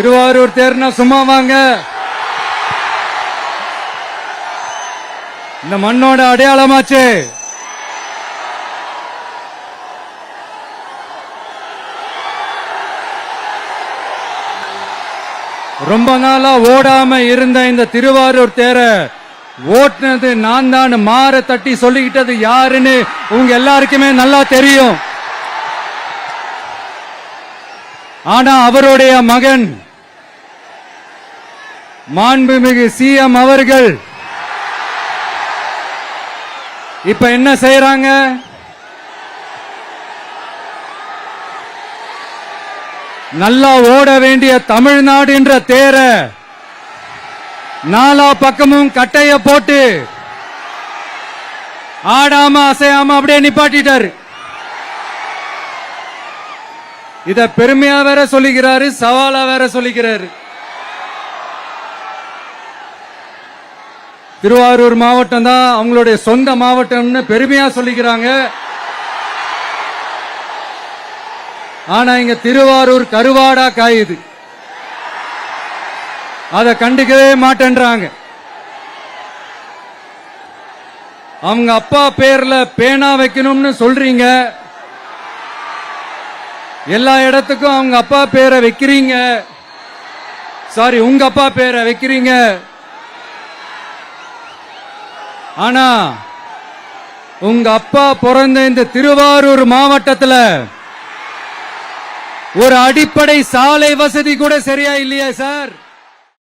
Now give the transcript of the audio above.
திருவாரூர் தேர்னா சும்மா வாங்க. இந்த மண்ணோட அடையாளமாச்சு. ரொம்ப நாளா ஓடாம இருந்த இந்த திருவாரூர் தேர ஓட்டுனது நான் தான் மாற தட்டி சொல்லிக்கிட்டது யாருன்னு உங்க எல்லாருக்குமே நல்லா தெரியும். ஆனா அவருடைய மகன் மாண்புமிகு சிஎம் அவர்கள் இப்ப என்ன செய்யறாங்க? நல்லா ஓட வேண்டிய தமிழ்நாடு என்ற தேர நாலா பக்கமும் கட்டைய போட்டு ஆடாம அசையாம அப்படியே நிப்பாட்டிட்டாரு. இத பெருமையா வேற சொல்லிக்கிறாரு, சவாலா வேற சொல்லிக்கிறாரு. திருவாரூர் மாவட்டம் தான் அவங்களுடைய சொந்த மாவட்டம்னு பெருமையா சொல்லிக்கிறாங்க. ஆனா இங்க திருவாரூர் கருவாடா காயுது. அத கண்டுக்கவே மாட்டேன்றாங்க. அவங்க அப்பா பேர்ல பேனா வைக்கணும்னு சொல்றீங்க. எல்லா இடத்துக்கும் அவங்க அப்பா பேரை வைக்கிறீங்க. சாரி, உங்க அப்பா பேரை வைக்கிறீங்க. ஆனா உங்க அப்பா பிறந்த இந்த திருவாரூர் மாவட்டத்தில் ஒரு அடிப்படை சாலை வசதி கூட சரியா இல்லையா சார்?